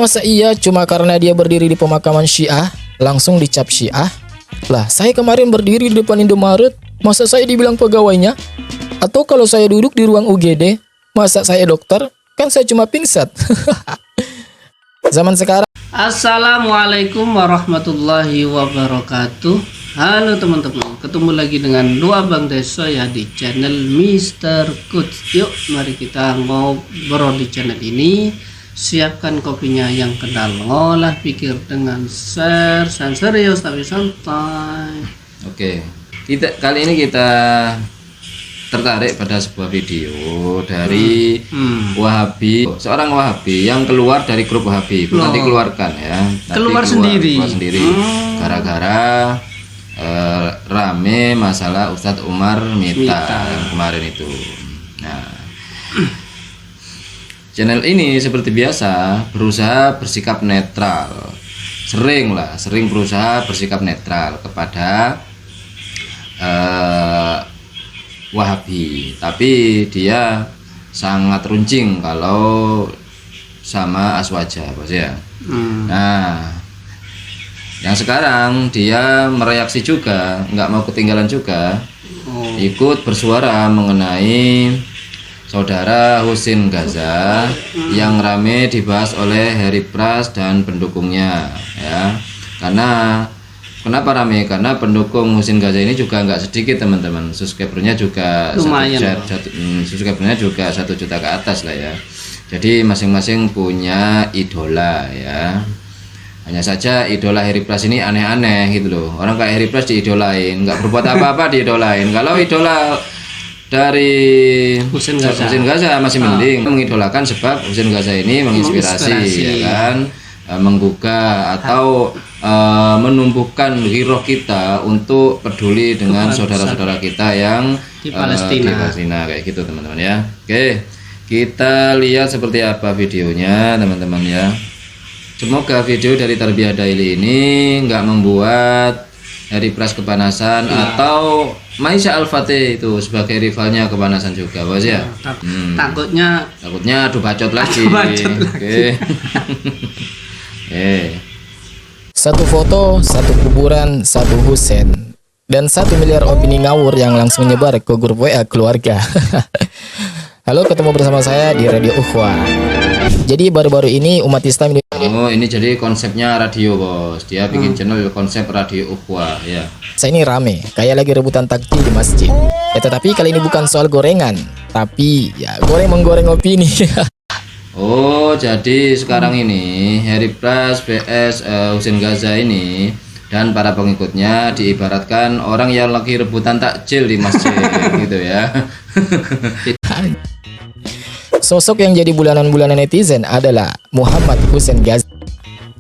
Masa iya cuma karena dia berdiri di pemakaman Syiah langsung dicap Syiah? Lah, saya kemarin berdiri di depan Indomaret, masa saya dibilang pegawainya? Atau kalau saya duduk di ruang UGD, masa saya dokter? Kan saya cuma pingsan. Zaman sekarang. Assalamualaikum warahmatullahi wabarakatuh. Halo teman-teman, ketemu lagi dengan dua Bang Deso ya di channel Mr. Coach. Yuk mari kita ngobrol di channel ini. Siapkan kopinya yang kenal ngolah pikir dengan share dan serius tapi santai. Oke, kali ini kita tertarik pada sebuah video dari Wahabi, seorang Wahabi yang keluar dari grup Wahabi, bukan dikeluarkan ya, Keluar sendiri. Gara-gara rame masalah Ustadz Umar Mita yang kemarin itu. Nah, channel ini seperti biasa berusaha bersikap netral, sering berusaha bersikap netral kepada Wahabi, tapi dia sangat runcing kalau sama Aswaja, bos ya. Nah, yang sekarang dia mereaksi juga, nggak mau ketinggalan juga, ikut bersuara mengenai Saudara Husin Gaza yang rame dibahas oleh Harry Pras dan pendukungnya ya. Kenapa rame? Karena pendukung Husin Gaza ini juga nggak sedikit teman-teman, subscribernya juga subscribernya juga 1 juta ke atas lah ya. Jadi masing-masing punya idola ya. Hanya saja idola Harry Pras ini aneh-aneh gitu loh. Orang kayak Harry Pras diidolain, nggak berbuat apa-apa diidolain. Kalau idola dari Husin Gaza masih mending, mengidolakan sebab Husin Gaza ini menginspirasi ya kan, menggugah atau menumbuhkan giroh kita untuk peduli dengan saudara-saudara kita yang di Palestina kayak gitu teman-teman ya. Oke, kita lihat seperti apa videonya teman-teman ya. Semoga video dari Tarbiyah Daily ini nggak membuat Harry Pras kepanasan atau Maisha Al-Fatih itu sebagai rivalnya kepanasan juga, bos ya. Takutnya adu bacot lagi. Oke. Satu foto, satu kuburan, satu Husin, dan 1 miliar opini ngawur yang langsung nyebar ke grup WA keluarga. Halo, ketemu bersama saya di Radio Ukhwah. Jadi baru-baru ini umat Islam ini jadi konsepnya radio, bos. Dia bikin channel konsep Radio Ukhwah ya. Saya ini rame, kayak lagi rebutan takjil di masjid. Ya tetapi kali ini bukan soal gorengan, tapi ya goreng-menggoreng opini. Oh, jadi sekarang ini Harry Pras vs Husin Gaza ini dan para pengikutnya diibaratkan orang yang lagi rebutan takjil di masjid gitu ya. Sosok yang jadi bulanan-bulanan netizen adalah Muhammad Husin Gaza.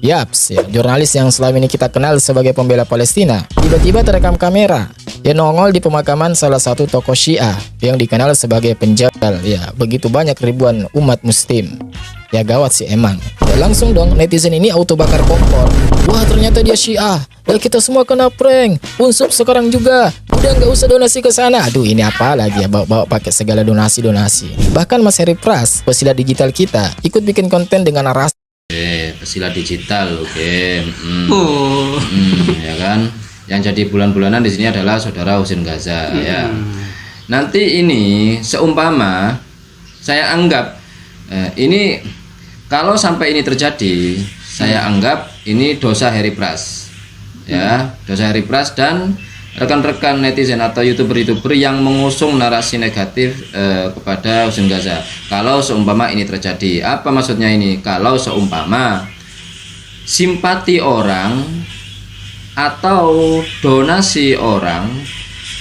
Yaps, ya, jurnalis yang selama ini kita kenal sebagai pembela Palestina tiba-tiba terekam kamera ya nongol di pemakaman salah satu tokoh Syiah yang dikenal sebagai penjagal ya begitu banyak ribuan umat muslim. Ya gawat sih emang. Ya langsung dong netizen ini auto bakar kompor. Wah ternyata dia Syiah. Ya kita semua kena prank. Unsub sekarang juga. Udah nggak usah donasi ke sana. Aduh ini apa lagi ya bawa pakai segala donasi. Bahkan Mas Harry Pras, pesilat digital kita, ikut bikin konten dengan narasi. Pesilat digital, ya kan. Yang jadi bulan-bulanan di sini adalah saudara Husin Gaza ya. Nanti ini seumpama saya anggap ini kalau sampai ini terjadi, saya anggap ini dosa Harry Pras ya, dosa Harry Pras dan rekan-rekan netizen atau youtuber yang mengusung narasi negatif kepada Husin Gaza. Kalau seumpama ini terjadi, apa maksudnya ini? Kalau seumpama simpati orang atau donasi orang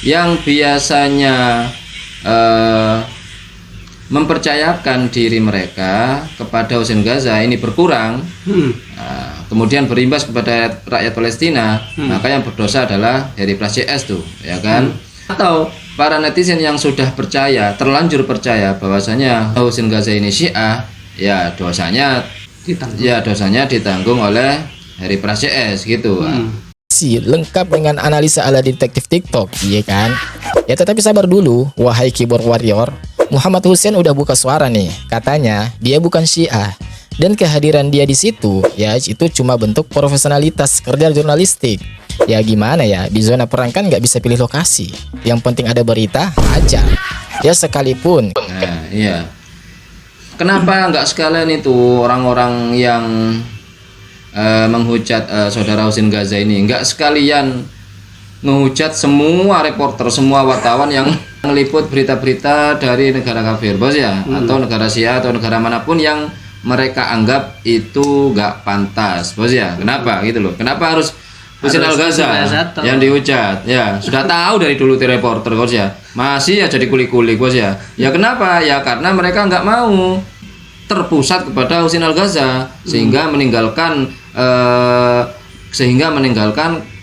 yang biasanya mempercayakan diri mereka kepada Husin Gaza ini berkurang, kemudian berimbas kepada rakyat Palestina, maka yang berdosa adalah Harry Pras CS tuh, ya kan? Atau para netizen yang sudah percaya, terlanjur percaya bahwasanya Husin Gaza ini Syiah, ya dosanya ditanggung oleh Harry Pras CS gitu. Lengkap dengan analisa ala detektif TikTok, iya kan? Ya tetapi sabar dulu, wahai keyboard warrior. Muhammad Husin udah buka suara nih, katanya dia bukan Syiah. Dan kehadiran dia di situ, ya itu cuma bentuk profesionalitas kerja jurnalistik. Ya gimana ya, di zona perang kan nggak bisa pilih lokasi. Yang penting ada berita aja. Ya sekalipun. Nah, iya. Kenapa nggak sekalian itu orang-orang yang menghujat saudara Husein Gaza ini nggak sekalian menghujat semua reporter, semua wartawan yang meliput berita-berita dari negara kafir, bos ya, atau negara Syiah atau negara manapun yang mereka anggap itu nggak pantas, bos ya. Kenapa gitu loh? Kenapa harus Husein Al-Ghaza yang dihujat? Ya sudah tahu dari dulu ti reporter, bos ya, masih aja dikulik-kulik, bos ya. Ya kenapa? Ya karena mereka nggak mau terpusat kepada Husein Al-Ghaza sehingga meninggalkan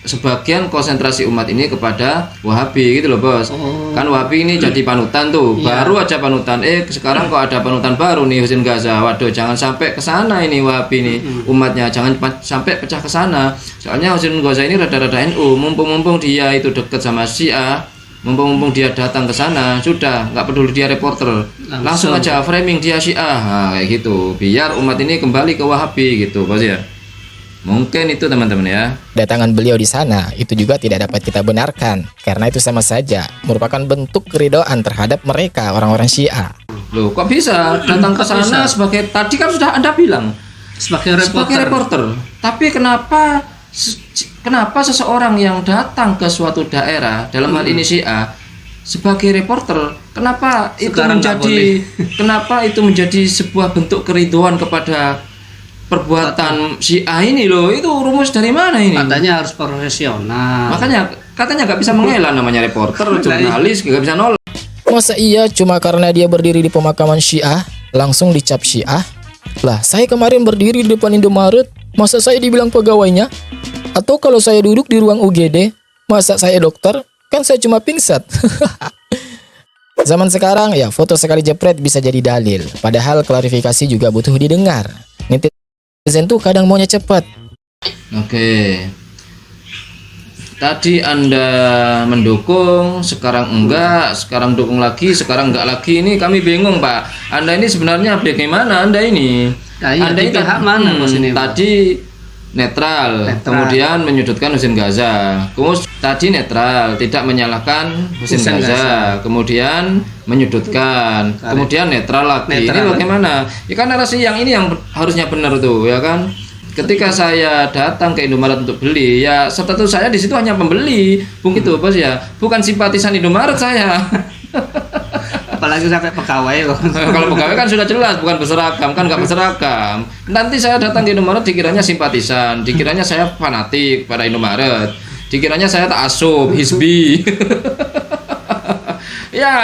sebagian konsentrasi umat ini kepada Wahabi gitu loh, bos. Kan Wahabi ini jadi panutan tuh, baru aja panutan, sekarang kok ada panutan baru nih Husein Gaza. Waduh, jangan sampai ke sana ini Wahabi nih umatnya, jangan sampai pecah ke sana. Soalnya Husein Gaza ini rada-rada NU, mumpung dia itu deket sama Syiah, mumpung dia datang ke sana, sudah nggak peduli dia reporter, langsung aja framing dia Syiah, nah, kayak gitu, biar umat ini kembali ke Wahabi gitu, bos ya. Mungkin itu teman-teman ya. Datangan beliau di sana itu juga tidak dapat kita benarkan, karena itu sama saja merupakan bentuk keridhaan terhadap mereka orang-orang Syiah. Loh, kok bisa datang ke sana sebagai, tadi kan sudah Anda bilang sebagai reporter. Tapi kenapa seseorang yang datang ke suatu daerah, dalam hal ini Syiah, sebagai reporter, kenapa kenapa itu menjadi sebuah bentuk keridhaan kepada perbuatan Syiah ini loh? Itu rumus dari mana ini? Katanya harus profesional. Makanya katanya nggak bisa mengelak, namanya reporter, jurnalis nggak bisa nolak. Masa iya cuma karena dia berdiri di pemakaman Syiah langsung dicap Syiah? Lah, saya kemarin berdiri di depan Indomaret, masa saya dibilang pegawainya? Atau kalau saya duduk di ruang UGD, masa saya dokter? Kan saya cuma pingsan. Zaman sekarang ya foto sekali jepret bisa jadi dalil, padahal klarifikasi juga butuh didengar. Netizen tuh kadang maunya cepat. Oke. Tadi Anda mendukung, sekarang enggak, sekarang dukung lagi, sekarang enggak lagi. Ini kami bingung, Pak. Anda ini sebenarnya bagaimana Anda ini? Anda ini pihak mana, bos ini? Tadi netral, kemudian menyudutkan Husein Gaza. Tadi netral, tidak menyalahkan Husein Gaza, kemudian menyudutkan, kemudian netral lagi. Ini bagaimana? Ya kan narasi yang ini yang harusnya benar tuh, ya kan? Ketika saya datang ke Indomaret untuk beli, ya status saya di situ hanya pembeli, begitu, bos ya. Bukan simpatisan Indomaret saya. Apalagi sampai pegawai loh. Kalau pegawai kan sudah jelas bukan berseragam, kan nggak berseragam. Nanti saya datang ke Indomaret dikiranya simpatisan, dikiranya saya fanatik pada Indomaret, dikiranya saya ta'assub, hizbi. Ya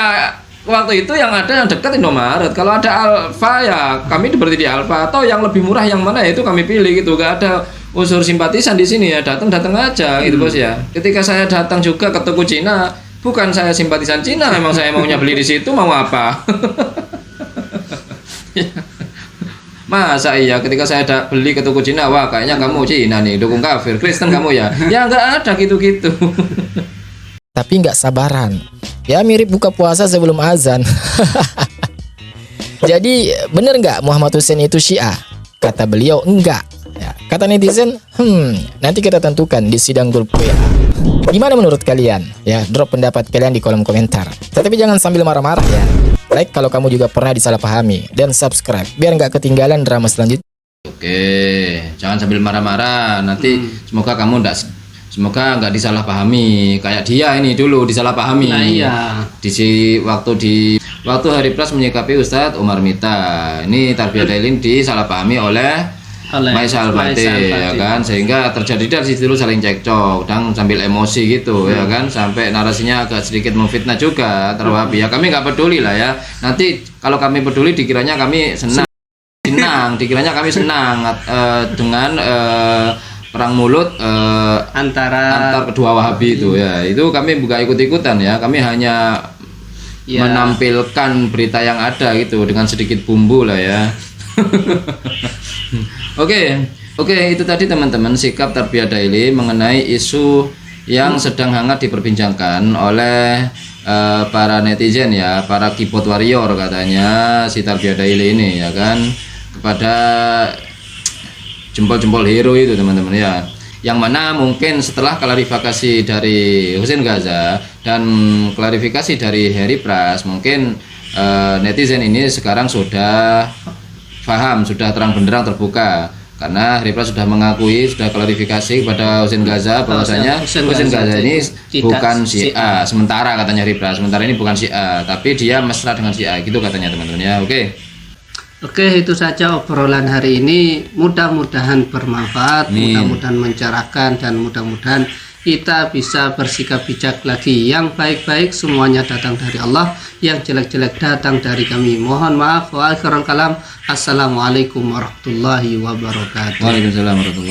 waktu itu yang ada yang dekat Indomaret. Kalau ada Alfa ya kami berarti di Alfa, atau yang lebih murah yang mana ya itu kami pilih gitu. Gak ada unsur simpatisan di sini ya, datang aja gitu, bos ya. Ketika saya datang juga ke toko Cina, bukan saya simpatisan Cina, memang saya maunya beli di situ, mau apa? Masa iya ketika saya beli ke toko Cina, wah kayaknya kamu Cina nih, dukung kafir, Kristen kamu ya? Ya nggak ada gitu-gitu. Tapi nggak sabaran. Ya mirip buka puasa sebelum azan. Jadi bener nggak Muhammad Husein itu Syiah? Kata beliau enggak. Ya, kata netizen, nanti kita tentukan di sidang grup WA. Gimana menurut kalian? Ya, drop pendapat kalian di kolom komentar. Tetapi jangan sambil marah-marah ya. Like kalau kamu juga pernah disalahpahami, dan subscribe biar nggak ketinggalan drama selanjutnya. Oke, jangan sambil marah-marah. Nanti semoga nggak disalahpahami. Kayak dia ini dulu disalahpahami. Nah, iya. Waktu Hari Pers menyikapi Ustadz Umar Mita, ini Tarbiyah Dailin disalahpahami oleh Maisal Fatih, ya kan, sehingga terjadi dari situ saling cekcok dan sambil emosi gitu, ya kan, sampai narasinya agak sedikit memfitnah juga terhadap ya. Kami nggak peduli lah ya. Nanti kalau kami peduli dikiranya kami senang, dikiranya kami senang dengan perang mulut antar kedua Wahabi itu ya. Itu kami bukan ikut-ikutan ya. Kami hanya menampilkan berita yang ada gitu dengan sedikit bumbu lah ya. Oke, itu tadi teman-teman sikap Tarbiyah Daily mengenai isu yang sedang hangat diperbincangkan oleh para netizen ya, para keyboard warrior katanya si Tarbiyah Daily ini ya kan. kepada jempol-jempol hero itu teman-teman ya, yang mana mungkin setelah klarifikasi dari Husein Gaza dan klarifikasi dari Harry Pras, mungkin netizen ini sekarang sudah paham, sudah terang benderang terbuka, karena Harry Pras sudah mengakui, sudah klarifikasi kepada Husein Gaza bahwasanya Husein Gaza ini bukan Syiah, sementara katanya Harry Pras, sementara ini bukan Syiah, tapi dia mesra dengan Syiah, gitu katanya teman-teman ya. Oke, itu saja obrolan hari ini. Mudah-mudahan bermanfaat, Amin. mudah-mudahan mencerahkan, dan mudah-mudahan kita bisa bersikap bijak lagi. Yang baik-baik semuanya datang dari Allah, yang jelek-jelek datang dari kami. Mohon maaf. Wa akhirul kalam. Assalamualaikum warahmatullahi wabarakatuh. Waalaikumsalam warahmatullahi